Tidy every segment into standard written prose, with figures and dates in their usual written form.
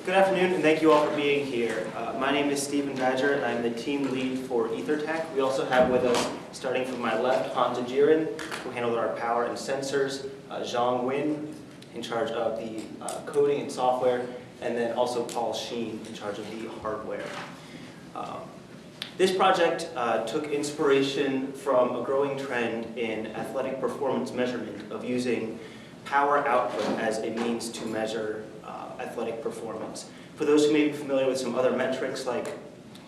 Good afternoon, and thank you all for being here. My name is Stephen Badger, and I'm the team lead for EtherTech. We also have with us, starting from my left, Hans Ajiren, who handled our power and sensors, Zhang Win, in charge of the coding and software, and then also Paul Sheen, in charge of the hardware. This project took inspiration from a growing trend in athletic performance measurement of using power output as a means to measure athletic performance. For those who may be familiar with some other metrics like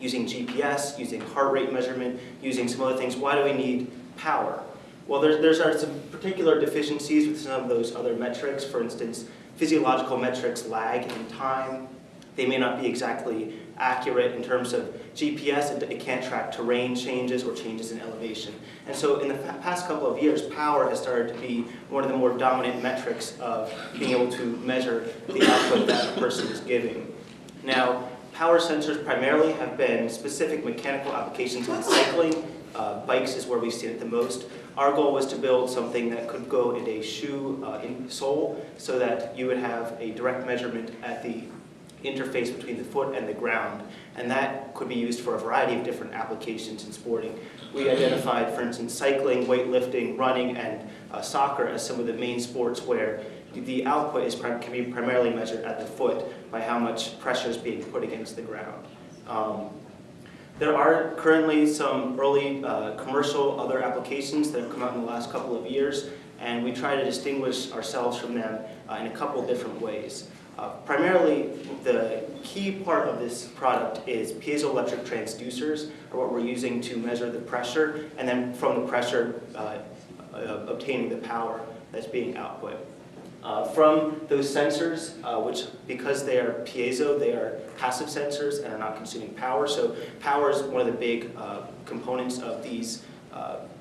using GPS, using heart rate measurement, using some other things, why do we need power? Well, there are some particular deficiencies with some of those other metrics. For instance, physiological metrics lag in time. They may not be exactly accurate in terms of GPS. It can't track terrain changes or changes in elevation. And so in the past couple of years, power has started to be one of the more dominant metrics of being able to measure the output that a person is giving. Now, power sensors primarily have been specific mechanical applications in cycling. Bikes is where we see it the most. Our goal was to build something that could go in a shoe insole so that you would have a direct measurement at the interface between the foot and the ground, and that could be used for a variety of different applications in sporting. We identified, for instance, cycling, weightlifting, running, and soccer as some of the main sports where the output can be primarily measured at the foot by how much pressure is being put against the ground. There are currently some early commercial other applications that have come out in the last couple of years, and we try to distinguish ourselves from them in a couple different ways. Primarily, the key part of this product is piezoelectric transducers, or what we're using to measure the pressure, and then from the pressure, obtaining the power that's being output. From those sensors, which because they are piezo, they are passive sensors and are not consuming power. So power is one of the big components of these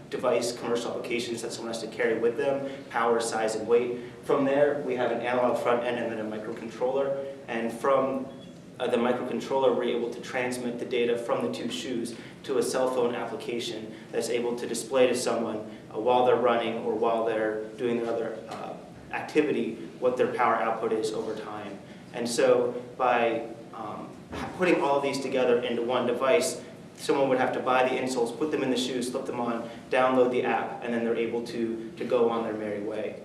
device commercial applications that someone has to carry with them: power, size, and weight. From there, we have an analog front end and then a microcontroller. And from the microcontroller, we're able to transmit the data from the two shoes to a cell phone application that's able to display to someone while they're running or while they're doing their other activity what their power output is over time. And so by putting all of these together into one device, someone would have to buy the insoles, put them in the shoes, slip them on, download the app, and then they're able to go on their merry way.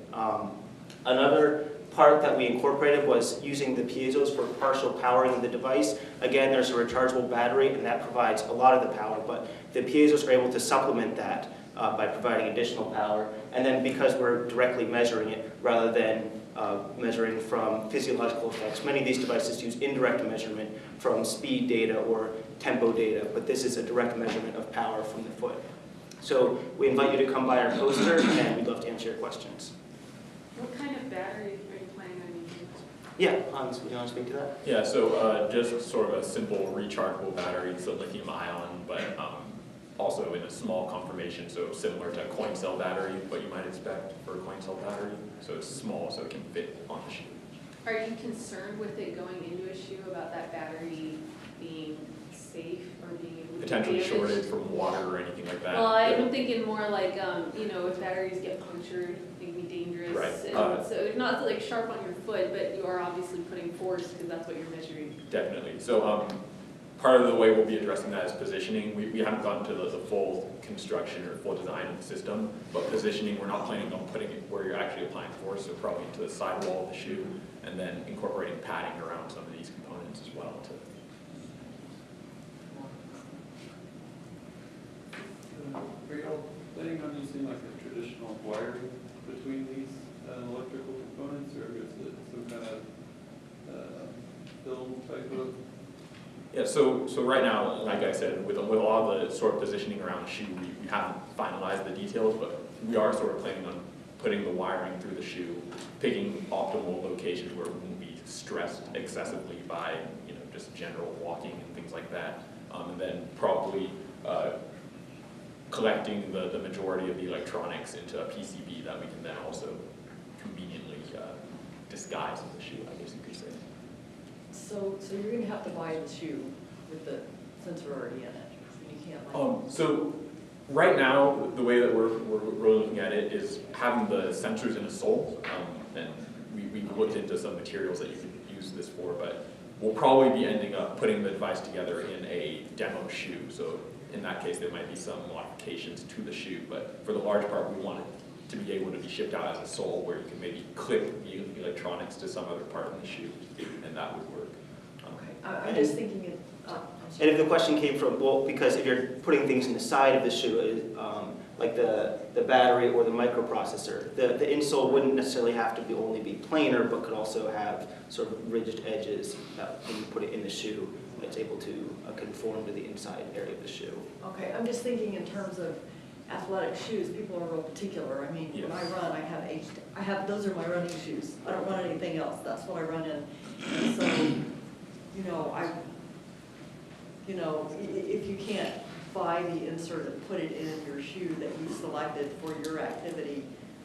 Another part that we incorporated was using the piezos for partial powering of the device. Again, there's a rechargeable battery, and that provides a lot of the power, but the piezos are able to supplement that by providing additional power. And then because we're directly measuring it rather than measuring from physiological effects, many of these devices use indirect measurement from speed data or tempo data, but this is a direct measurement of power from the foot. So we invite you to come by our poster, and we'd love to answer your questions. What kind of batteries are you planning on using? Yeah, Hans, would you want to speak to that? Yeah, so just sort of a simple rechargeable battery, so lithium ion, but also in a small conformation, so similar to a coin cell battery, what you might expect for a coin cell battery. So it's small, so it can fit on the shoe. Are you concerned with it going into a shoe about that battery being safe or being able to Potentially shorted from water or anything like that? Well, I'm thinking more like, if batteries get punctured, it can be dangerous. Right. And so not like sharp on your foot, but you are obviously putting force because that's what you're measuring. Definitely. So part of the way we'll be addressing that is positioning. We haven't gotten to the full construction or full design of the system, but positioning, we're not planning on putting it where you're actually applying force, so probably into the sidewall of the shoe, and then incorporating padding around some of these components as well. Are you all planning on using like a traditional wiring between these electrical components, or is it some kind of film type of? Yeah, so right now, like I said, with all the sort of positioning around the shoe, we haven't finalized the details, but we are sort of planning on putting the wiring through the shoe, picking optimal locations where it won't be stressed excessively by just general walking and things like that, and then probably collecting the majority of the electronics into a PCB that we can then also conveniently disguise in the shoe, I guess you could say. So you're going to have to buy the shoe with the sensor already in it. You can't So right now, the way that we're looking at it is having the sensors in a sole, and we've looked into some materials that you could use this for, but we'll probably be ending up putting the device together in a demo shoe. So in that case, there might be some modifications to the shoe, but for the large part, we want it to be able to be shipped out as a sole where you can maybe clip the electronics to some other part of the shoe, and that would work. Okay, I'm just thinking, I'm And sorry. if the question came from, well, because if you're putting things in the side of the shoe, like the battery or the microprocessor, the insole wouldn't necessarily have to be only be planar, but could also have sort of ridged edges when you put it in the shoe. It's able to conform to the inside area of the shoe. Okay, I'm just thinking in terms of athletic shoes, people are real particular. I mean, when I run, I have, those are my running shoes. I don't run anything else, that's what I run in. And so, if you can't buy the insert and put it in your shoe that you selected for your activity,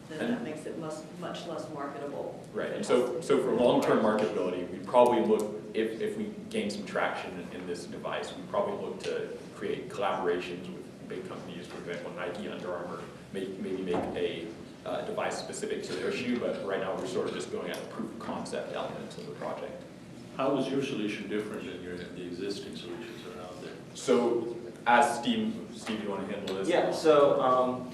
then that makes it much less marketable. Right, and so for long-term marketability, we'd probably look, if we gain some traction in this device, we'd probably look to create collaborations with big companies, for example, Nike, Under Armour, maybe make a device specific to their shoe, but right now we're sort of just going at the proof of concept elements of the project. How is your solution different than the existing solutions that are out there? So, as Steve, you want to handle this? Yeah, so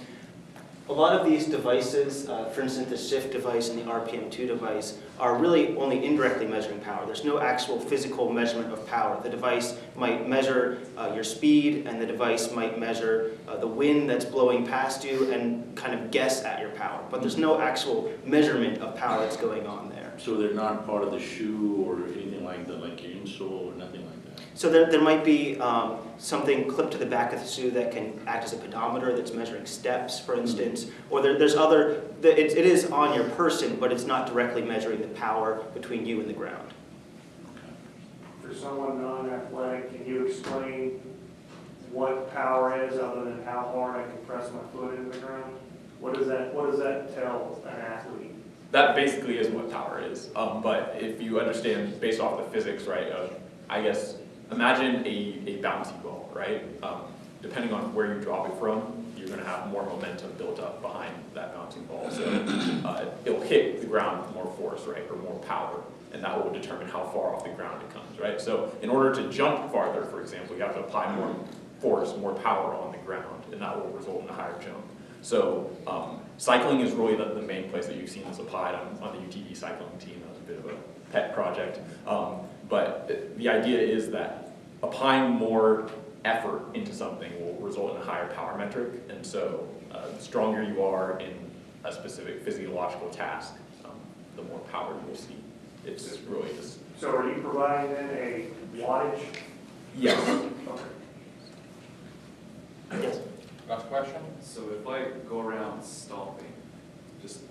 a lot of these devices, for instance, the Shift device and the RPM2 device, are really only indirectly measuring power. There's no actual physical measurement of power. The device might measure your speed, and the device might measure the wind that's blowing past you and kind of guess at your power. But there's no actual measurement of power that's going on there. So they're not part of the shoe or anything like that, like your insole or nothing like that? So there might be something clipped to the back of the shoe that can act as a pedometer that's measuring steps, for instance. Or there's other, it is on your person, but it's not directly measuring the power between you and the ground. For someone non-athletic, can you explain what power is other than how hard I can press my foot into the ground? What does that tell an athlete? That basically is what power is. But if you understand, based off the physics, right, I guess, imagine a bouncy ball, right? Depending on where you drop it from, you're going to have more momentum built up behind that bouncing ball. So it'll hit the ground with more force, right, or more power, and that will determine how far off the ground it comes, right? So in order to jump farther, for example, you have to apply more force, more power on the ground, and that will result in a higher jump. So cycling is really the main place that you've seen this applied on the UTD cycling team. That was a bit of a pet project. But the idea is that applying more effort into something will result in a higher power metric. And so the stronger you are in a specific physiological task, the more power you will see. It's really just... So are you providing then a wattage? Yes. Okay. Yes. Last question? So if I go around stomping, just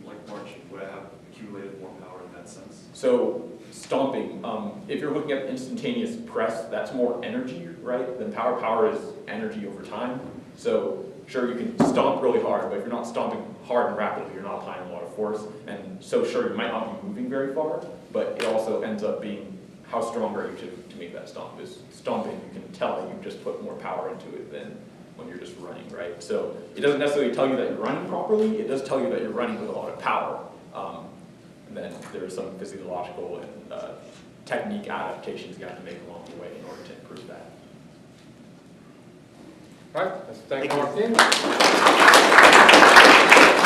like marching, would I have accumulated more power in that sense? So stomping, if you're looking at instantaneous press, that's more energy, right? Then power is energy over time. So sure, you can stomp really hard, but if you're not stomping hard and rapidly, you're not applying a lot of force. And so sure, you might not be moving very far, but it also ends up being how strong are you to make that stomp. Is stomping, you can tell that you just put more power into it than when you're just running, right? So it doesn't necessarily tell you that you're running properly, it does tell you that you're running with a lot of power. And then there are some physiological and technique adaptations you have to make along the way in order to improve that. Right, let's thank Thank you. our team.